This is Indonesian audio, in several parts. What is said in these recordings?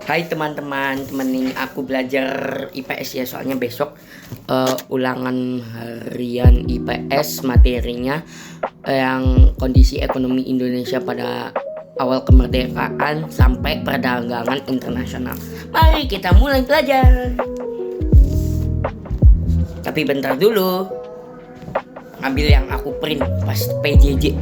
Hai teman-teman, temenin aku belajar IPS ya, soalnya besok ulangan harian IPS materinya yang kondisi ekonomi Indonesia pada awal kemerdekaan sampai perdagangan internasional. Mari kita mulai belajar. Tapi bentar dulu, ambil yang aku print pas PJJ.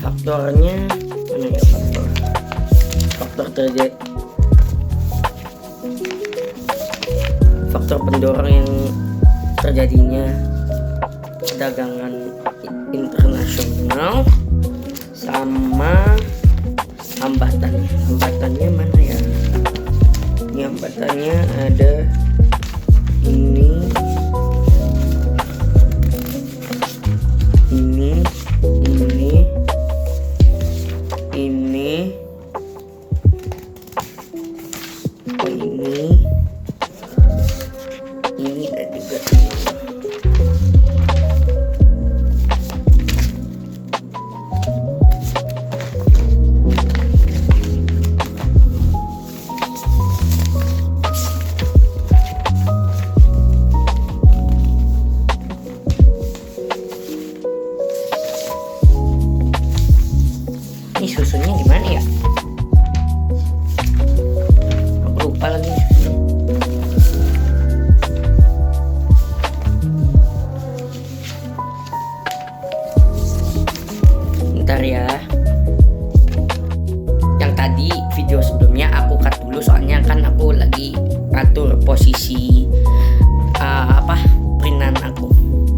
Faktornya mana ya, faktor terjadi, faktor pendorong yang terjadinya perdagangan internasional sama hambatannya mana ya, ini hambatannya ada ini dan juga ini susunnya gimana ya, aku lupa lagi. Bentar ya, yang tadi video sebelumnya aku cut dulu soalnya kan aku lagi atur posisi printan aku.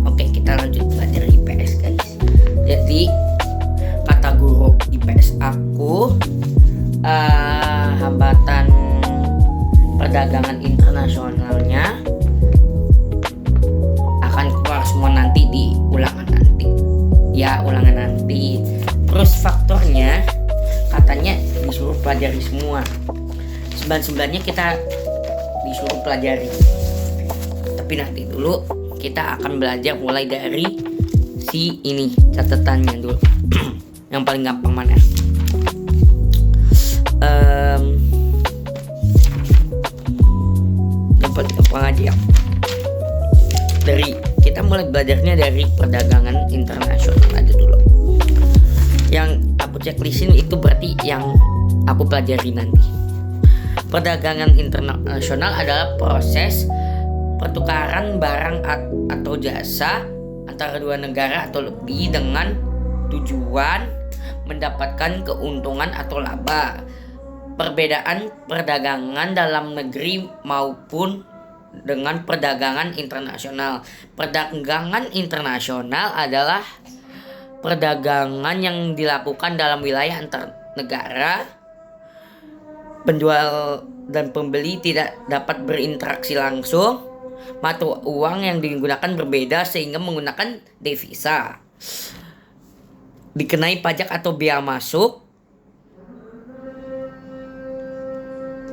Oke, kita lanjut belajar IPS guys. Jadi kata guru IPS aku, hambatan perdagangan internasionalnya akan keluar semua nanti di ulangan nanti. Terus faktornya katanya disuruh pelajari semua. Sebenarnya kita disuruh pelajari, tapi nanti dulu kita akan belajar mulai dari si ini catatannya dulu. Yang paling gampang mana? Yang paling gampang aja ya. Kita mulai belajarnya dari perdagangan internasional aja dulu. Yang aku checklistin itu berarti yang aku pelajari nanti. Perdagangan internasional adalah proses pertukaran barang atau jasa antara dua negara atau lebih dengan tujuan mendapatkan keuntungan atau laba. Perbedaan perdagangan dalam negeri maupun dengan perdagangan internasional. Perdagangan internasional adalah perdagangan yang dilakukan dalam wilayah antar negara. Penjual dan pembeli tidak dapat berinteraksi langsung. Mata uang yang digunakan berbeda sehingga menggunakan devisa. Dikenai pajak atau biaya masuk.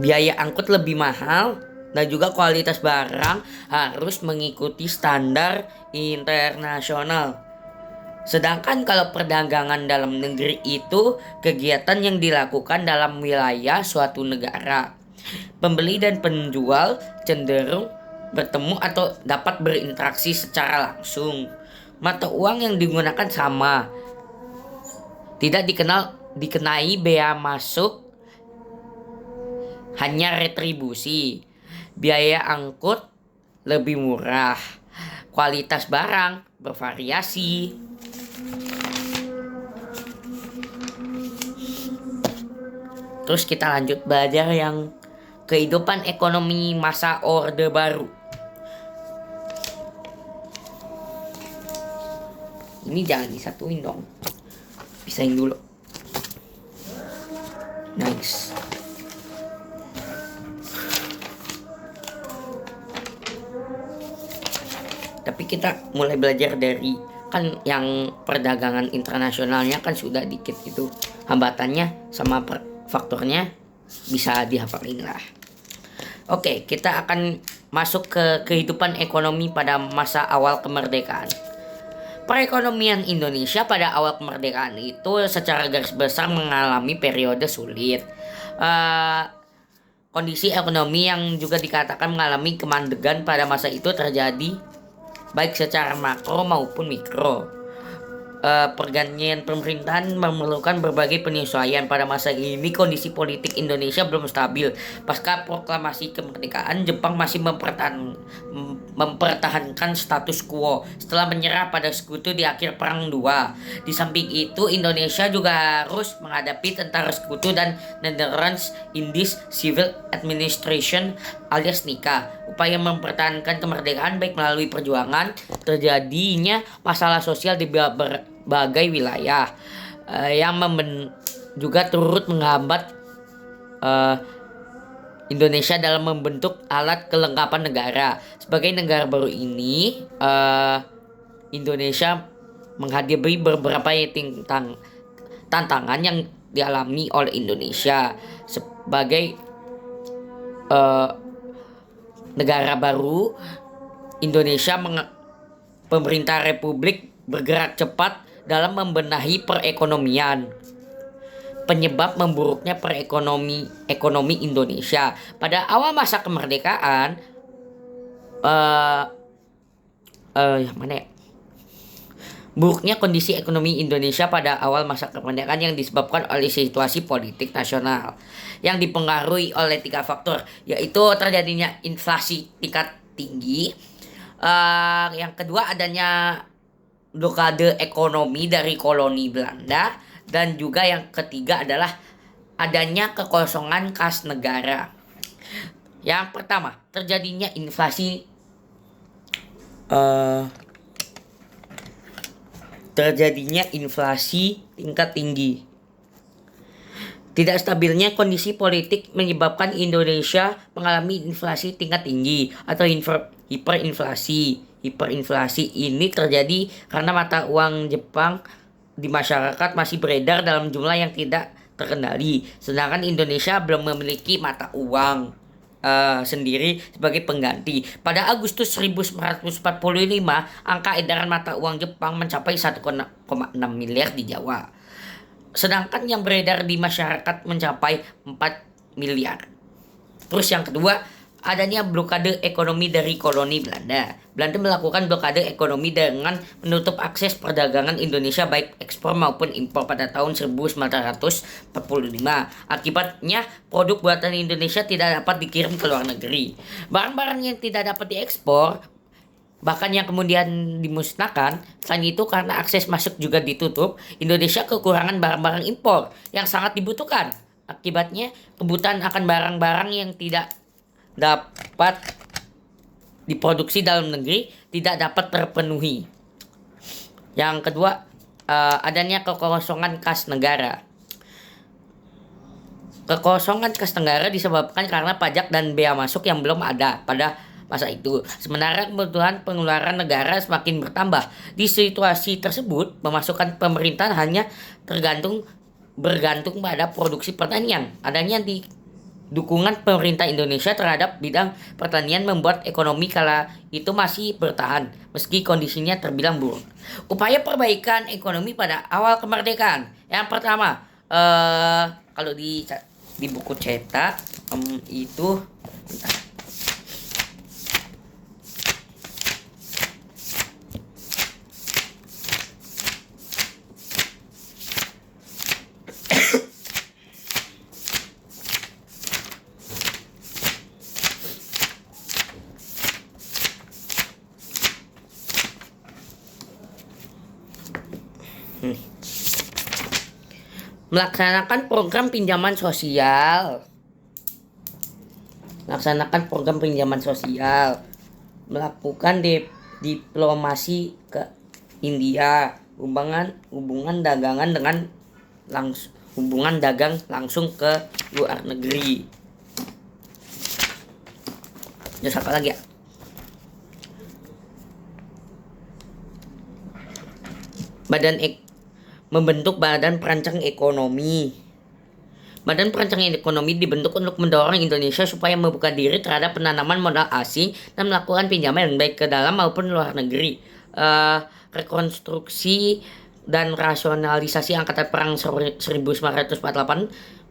Biaya angkut lebih mahal. Dan juga kualitas barang harus mengikuti standar internasional. Sedangkan kalau perdagangan dalam negeri itu kegiatan yang dilakukan dalam wilayah suatu negara. Pembeli dan penjual cenderung bertemu atau dapat berinteraksi secara langsung. Mata uang yang digunakan sama. Tidak dikenai bea masuk, hanya retribusi. Biaya angkut lebih murah. Kualitas barang bervariasi. Terus kita lanjut belajar yang kehidupan ekonomi masa Orde Baru. Ini jangan disatuin dong. Pisahin dulu. Nice. Tapi kita mulai belajar dari kan yang perdagangan internasionalnya kan sudah dikit itu, hambatannya sama faktornya bisa dihafalin lah. Oke, kita akan masuk ke kehidupan ekonomi pada masa awal kemerdekaan. Perekonomian Indonesia pada awal kemerdekaan itu secara garis besar mengalami periode sulit. Eh, Kondisi ekonomi yang juga dikatakan mengalami kemandegan pada masa itu terjadi baik secara makro maupun mikro. Pergantian pemerintahan memerlukan berbagai penyesuaian. Pada masa ini kondisi politik Indonesia belum stabil. Pasca proklamasi kemerdekaan, Jepang masih mempertahankan status quo setelah menyerah pada sekutu di akhir Perang Dua. Di samping itu, Indonesia juga harus menghadapi tentara sekutu dan Netherlands Indies Civil Administration alias NICA. Upaya mempertahankan kemerdekaan baik melalui perjuangan, terjadinya masalah sosial di berbagai wilayah yang juga turut menghambat Indonesia dalam membentuk alat kelengkapan negara. Sebagai negara baru ini, Indonesia menghadapi beberapa tantangan yang dialami oleh Indonesia sebagai negara baru. Indonesia pemerintah Republik bergerak cepat dalam membenahi perekonomian. Penyebab memburuknya ekonomi Indonesia pada awal masa kemerdekaan, buruknya kondisi ekonomi Indonesia pada awal masa kemerdekaan yang disebabkan oleh situasi politik nasional yang dipengaruhi oleh 3 faktor, yaitu terjadinya inflasi tingkat tinggi, yang kedua adanya blokade ekonomi dari koloni Belanda, dan juga yang ketiga adalah adanya kekosongan kas negara. Yang pertama, terjadinya inflasi tingkat tinggi. Tidak stabilnya kondisi politik menyebabkan Indonesia mengalami inflasi tingkat tinggi atau hiperinflasi. Hiperinflasi ini terjadi karena mata uang Jepang di masyarakat masih beredar dalam jumlah yang tidak terkendali, sedangkan Indonesia belum memiliki mata uang sendiri sebagai pengganti. Pada Agustus 1945, angka edaran mata uang Jepang mencapai 1,6 miliar di Jawa, sedangkan yang beredar di masyarakat mencapai 4 miliar. Terus yang kedua, adanya blokade ekonomi dari koloni Belanda. Belanda melakukan blokade ekonomi dengan menutup akses perdagangan Indonesia baik ekspor maupun impor pada tahun 1945. Akibatnya, produk buatan Indonesia tidak dapat dikirim ke luar negeri. Barang-barang yang tidak dapat diekspor, bahkan yang kemudian dimusnahkan. Selain itu, karena akses masuk juga ditutup, Indonesia kekurangan barang-barang impor yang sangat dibutuhkan. Akibatnya, kebutuhan akan barang-barang yang tidak dapat diproduksi dalam negeri tidak dapat terpenuhi. Yang kedua, adanya kekosongan kas negara. Kekosongan kas negara disebabkan karena pajak dan bea masuk yang belum ada pada masa itu. Sementara kebutuhan pengeluaran negara semakin bertambah. Di situasi tersebut, pemasukan pemerintah hanya bergantung pada produksi pertanian. Adanya dukungan pemerintah Indonesia terhadap bidang pertanian membuat ekonomi kala itu masih bertahan meski kondisinya terbilang buruk. Upaya perbaikan ekonomi pada awal kemerdekaan. Yang pertama, kalau di buku cetak itu bentar. Melaksanakan program pinjaman sosial. Melakukan diplomasi ke India. Hubungan dagang langsung ke luar negeri. Terus apa lagi ya? Membentuk badan perancang ekonomi. Badan Perencanaan Ekonomi dibentuk untuk mendorong Indonesia supaya membuka diri terhadap penanaman modal asing dan melakukan pinjaman baik ke dalam maupun luar negeri. Rekonstruksi dan rasionalisasi Angkatan Perang 1948,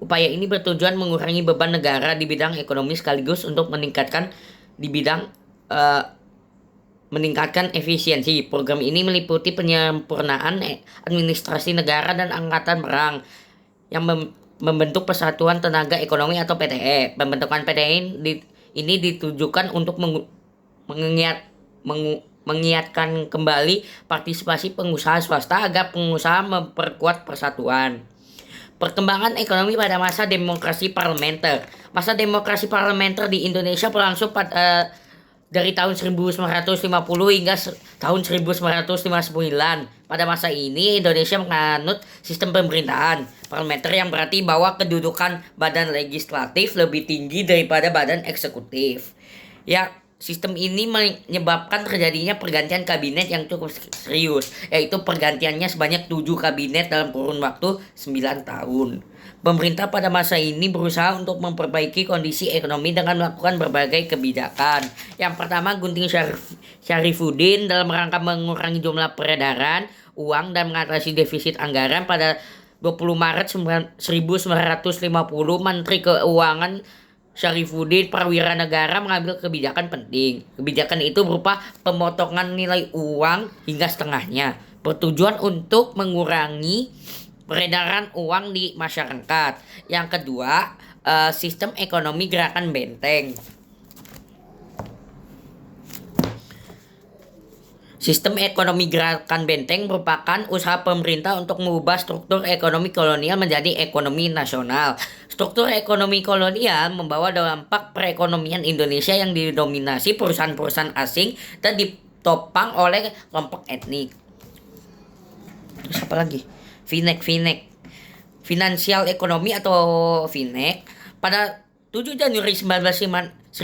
upaya ini bertujuan mengurangi beban negara di bidang ekonomi sekaligus untuk meningkatkan meningkatkan efisiensi. Program ini meliputi penyempurnaan administrasi negara dan angkatan perang yang membentuk Persatuan Tenaga Ekonomi atau PTE. Pembentukan PTE ini ditujukan untuk mengiatkan kembali partisipasi pengusaha swasta agar pengusaha memperkuat persatuan. Perkembangan ekonomi pada masa demokrasi parlementer. Masa demokrasi parlementer di Indonesia berlangsung dari tahun 1950 hingga tahun 1959. Pada masa ini Indonesia menganut sistem pemerintahan parlementer yang berarti bahwa kedudukan badan legislatif lebih tinggi daripada badan eksekutif. Ya, sistem ini menyebabkan terjadinya pergantian kabinet yang cukup serius, yaitu pergantiannya sebanyak 7 kabinet dalam kurun waktu 9 tahun. Pemerintah pada masa ini berusaha untuk memperbaiki kondisi ekonomi dengan melakukan berbagai kebijakan. Yang pertama, Gunting Syarifuddin dalam rangka mengurangi jumlah peredaran uang dan mengatasi defisit anggaran. Pada 20 Maret 1950, Menteri Keuangan Syarifuddin Prawiranegara mengambil kebijakan penting. Kebijakan itu berupa pemotongan nilai uang hingga setengahnya, bertujuan untuk mengurangi peredaran uang di masyarakat. Yang kedua, sistem ekonomi gerakan benteng. Sistem ekonomi gerakan benteng merupakan usaha pemerintah untuk mengubah struktur ekonomi kolonial menjadi ekonomi nasional. Struktur ekonomi kolonial membawa dampak perekonomian Indonesia yang didominasi perusahaan-perusahaan asing dan ditopang oleh kelompok etnik. Terus apa lagi? FINEK, Finansial Ekonomi atau FINEK. Pada 7 Januari 1956,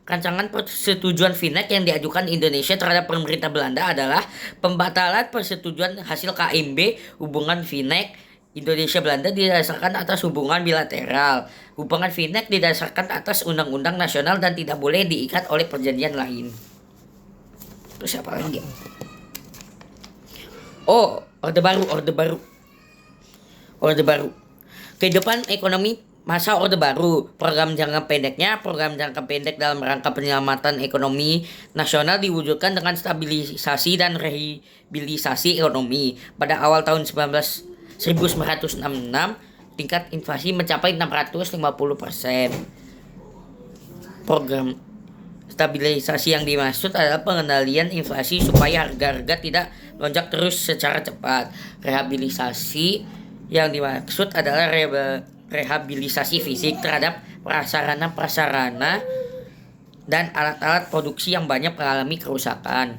rancangan persetujuan FINEK yang diajukan Indonesia terhadap pemerintah Belanda adalah pembatalan persetujuan hasil KMB. Hubungan FINEK Indonesia-Belanda didasarkan atas hubungan bilateral. Hubungan FINEK didasarkan atas undang-undang nasional dan tidak boleh diikat oleh perjanjian lain. Terus apa lagi? Orde Baru. Kehidupan ekonomi masa Orde Baru. Program jangka pendek dalam rangka penyelamatan ekonomi nasional diwujudkan dengan stabilisasi dan rehabilitasi ekonomi. Pada awal tahun 1966, tingkat inflasi mencapai 650%. Program stabilisasi yang dimaksud adalah pengendalian inflasi supaya harga-harga tidak lonjak terus secara cepat. Rehabilitasi yang dimaksud adalah rehabilitasi fisik terhadap prasarana dan alat-alat produksi yang banyak mengalami kerusakan.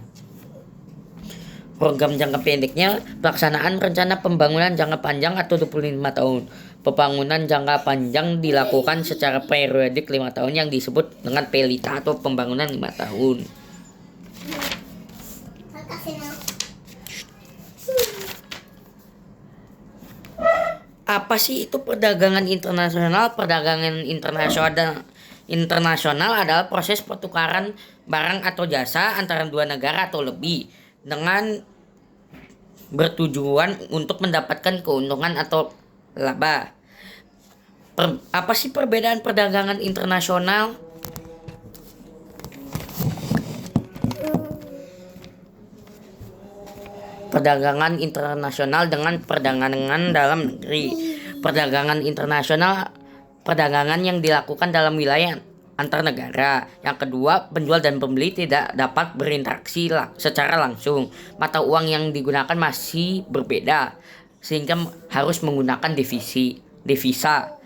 Program jangka pendeknya, pelaksanaan rencana pembangunan jangka panjang atau 25 tahun. Pembangunan jangka panjang dilakukan secara periodik 5 tahun yang disebut dengan PELITA atau pembangunan 5 tahun. Apa sih itu perdagangan internasional? Perdagangan internasional adalah proses pertukaran barang atau jasa antara dua negara atau lebih dengan bertujuan untuk mendapatkan keuntungan atau laba. Apa sih perbedaan perdagangan internasional? Perdagangan internasional dengan perdagangan dalam negeri. Perdagangan internasional, perdagangan yang dilakukan dalam wilayah antar negara. Yang kedua, penjual dan pembeli tidak dapat berinteraksi secara langsung. Mata uang yang digunakan masih berbeda, sehingga harus menggunakan devisa.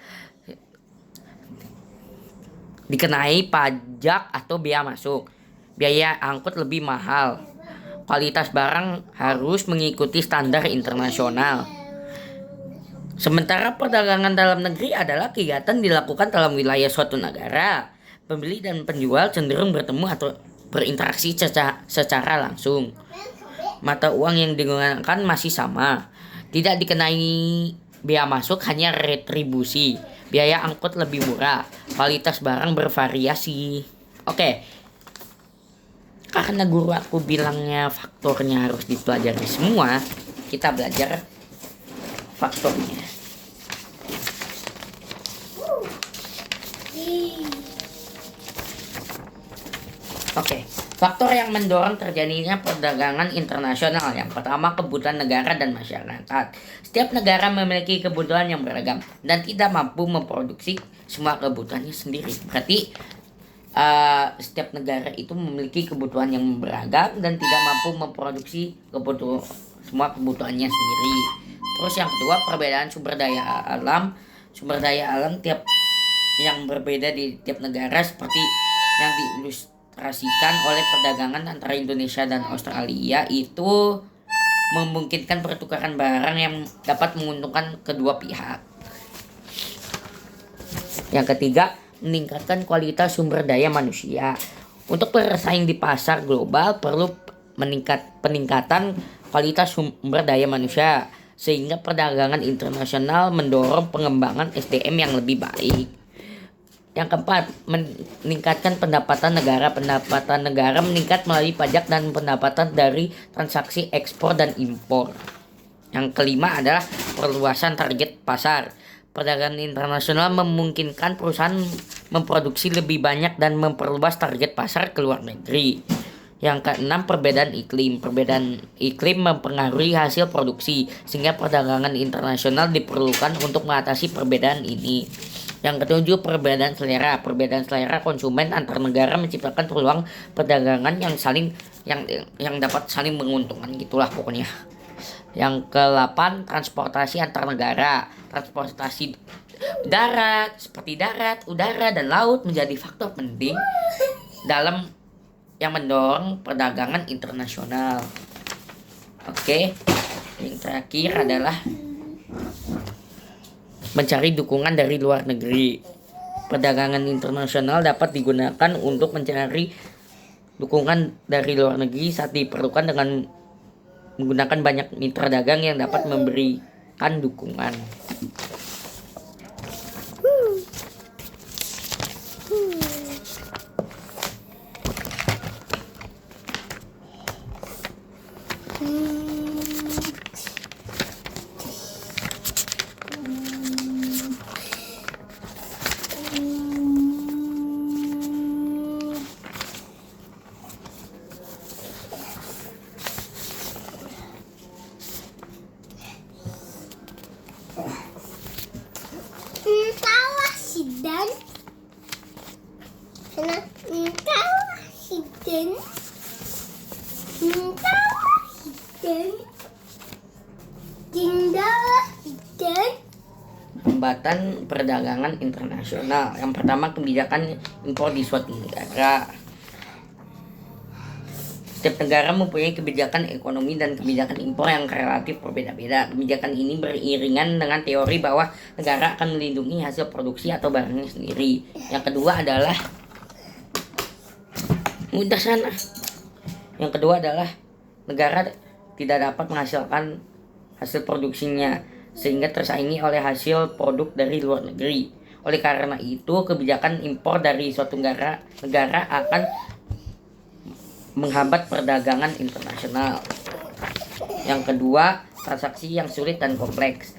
Dikenai pajak atau biaya masuk. Biaya angkut lebih mahal. Kualitas barang harus mengikuti standar internasional. Sementara perdagangan dalam negeri adalah kegiatan dilakukan dalam wilayah suatu negara. Pembeli dan penjual cenderung bertemu atau berinteraksi secara langsung. Mata uang yang digunakan masih sama. Tidak dikenai Biaya masuk hanya retribusi. Biaya angkut lebih murah. Kualitas barang bervariasi. Oke. Karena guru aku bilangnya faktornya harus dipelajari semua, kita belajar faktornya. Oke, faktor yang mendorong terjadinya perdagangan internasional. Yang pertama, kebutuhan negara dan masyarakat. Setiap negara memiliki kebutuhan yang beragam dan tidak mampu memproduksi semua kebutuhannya sendiri. Berarti setiap negara itu memiliki kebutuhan yang beragam dan tidak mampu memproduksi semua kebutuhannya sendiri. Terus yang kedua, perbedaan sumber daya alam. Sumber daya alam yang berbeda di tiap negara, seperti yang diilustrasikan oleh perdagangan antara Indonesia dan Australia, itu memungkinkan pertukaran barang yang dapat menguntungkan kedua pihak. Yang ketiga, meningkatkan kualitas sumber daya manusia. Untuk bersaing di pasar global perlu peningkatan kualitas sumber daya manusia, sehingga perdagangan internasional mendorong pengembangan SDM yang lebih baik. Yang keempat, meningkatkan pendapatan negara. Pendapatan negara meningkat melalui pajak dan pendapatan dari transaksi ekspor dan impor. Yang kelima adalah perluasan target pasar. Perdagangan internasional memungkinkan perusahaan memproduksi lebih banyak dan memperluas target pasar ke luar negeri. Yang keenam, perbedaan iklim. Perbedaan iklim mempengaruhi hasil produksi, sehingga perdagangan internasional diperlukan untuk mengatasi perbedaan ini. Yang ketujuh, perbedaan selera. Perbedaan selera konsumen antar negara menciptakan peluang perdagangan yang dapat saling menguntungkan, gitulah pokoknya. Yang ke-8, transportasi antar negara. Transportasi darat, seperti darat, udara, dan laut menjadi faktor penting dalam yang mendorong perdagangan internasional. Oke, yang terakhir adalah mencari dukungan dari luar negeri. Perdagangan internasional dapat digunakan untuk mencari dukungan dari luar negeri saat diperlukan dengan menggunakan banyak mitra dagang yang dapat memberikan dukungan. Hambatan perdagangan internasional. Yang pertama, kebijakan impor di suatu negara. Setiap negara mempunyai kebijakan ekonomi dan kebijakan impor yang relatif berbeda-beda. Kebijakan ini beriringan dengan teori bahwa negara akan melindungi hasil produksi atau barangnya sendiri. Yang kedua adalah negara tidak dapat menghasilkan hasil produksinya, sehingga tersaingi oleh hasil produk dari luar negeri. Oleh karena itu, kebijakan impor dari suatu negara akan menghambat perdagangan internasional. Yang kedua, transaksi yang sulit dan kompleks.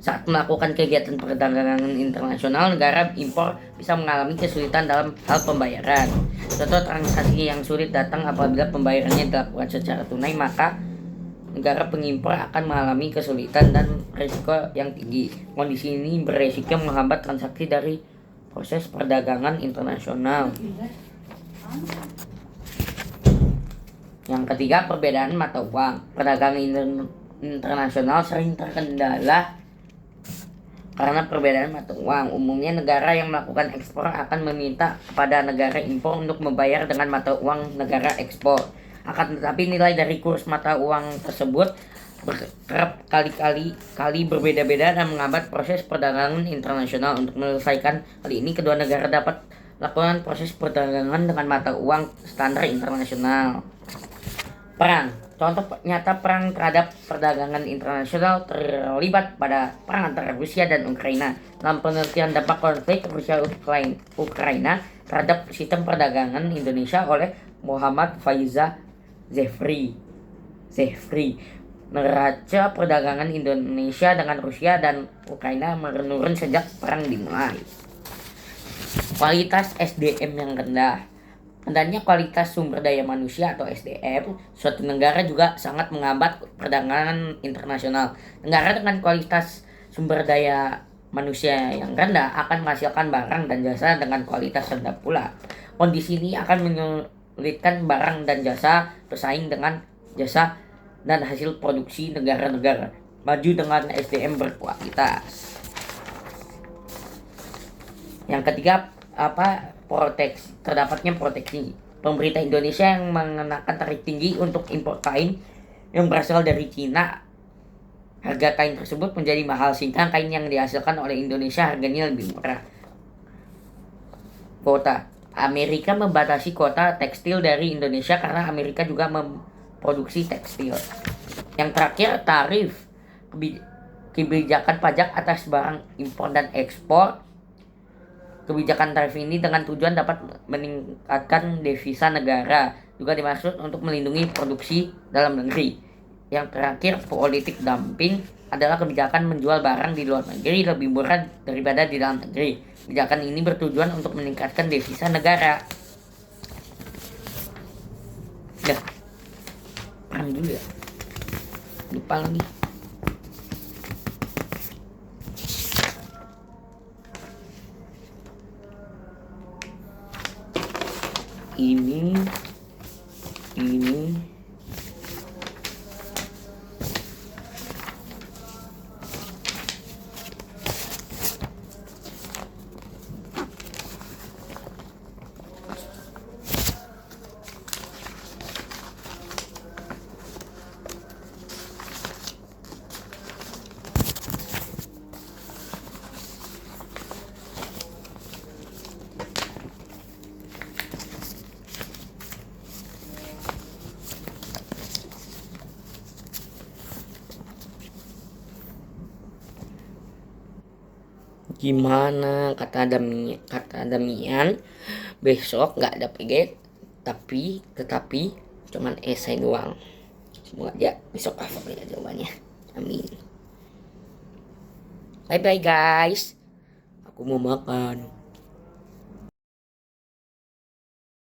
Saat melakukan kegiatan perdagangan internasional, negara impor bisa mengalami kesulitan dalam hal pembayaran. Contoh transaksi yang sulit datang apabila pembayarannya dilakukan secara tunai, maka negara pengimpor akan mengalami kesulitan dan risiko yang tinggi. Kondisi ini beresiko menghambat transaksi dari proses perdagangan internasional. Yang ketiga, perbedaan mata uang. Perdagangan internasional sering terkendala karena perbedaan mata uang. Umumnya negara yang melakukan ekspor akan meminta kepada negara impor untuk membayar dengan mata uang negara ekspor. Akan tetapi nilai dari kurs mata uang tersebut kerap kali berbeda-beda dan menghambat proses perdagangan internasional. Untuk menyelesaikan hal ini, kedua negara dapat lakukan proses perdagangan dengan mata uang standar internasional. Perang. Contoh nyata perang terhadap perdagangan internasional terlibat pada perang antara Rusia dan Ukraina. Dalam penelitian dampak konflik Rusia-Ukraina terhadap sistem perdagangan Indonesia oleh Muhammad Faiza Zefri, neraca perdagangan Indonesia dengan Rusia dan Ukraina menurun sejak perang dimulai. Kualitas SDM yang rendah. Rendahnya kualitas sumber daya manusia atau SDM suatu negara juga sangat menghambat perdagangan internasional. Negara dengan kualitas sumber daya manusia yang rendah akan menghasilkan barang dan jasa dengan kualitas rendah pula. Kondisi ini akan menyulitkan barang dan jasa bersaing dengan jasa dan hasil produksi negara-negara maju dengan SDM berkualitas. Yang ketiga, terdapatnya proteksi. Pemerintah Indonesia yang mengenakan tarif tinggi untuk impor kain yang berasal dari Cina. Harga kain tersebut menjadi mahal sehingga kain yang dihasilkan oleh Indonesia harganya lebih murah. Kuota. Amerika membatasi kuota tekstil dari Indonesia karena Amerika juga memproduksi tekstil. Yang terakhir, tarif. Kebijakan pajak atas barang impor dan ekspor. Kebijakan tarif ini dengan tujuan dapat meningkatkan devisa negara, juga dimaksud untuk melindungi produksi dalam negeri. Yang terakhir, politik dumping adalah kebijakan menjual barang di luar negeri lebih murah daripada di dalam negeri. Kebijakan ini bertujuan untuk meningkatkan devisa negara. Dah, perang dulu ya. Lupa lagi. Ini gimana kata Damian, besok nggak ada PG tetapi cuman esai doang. Semoga aja besok hafal ya jawabannya. Amin. Bye bye guys, aku mau makan.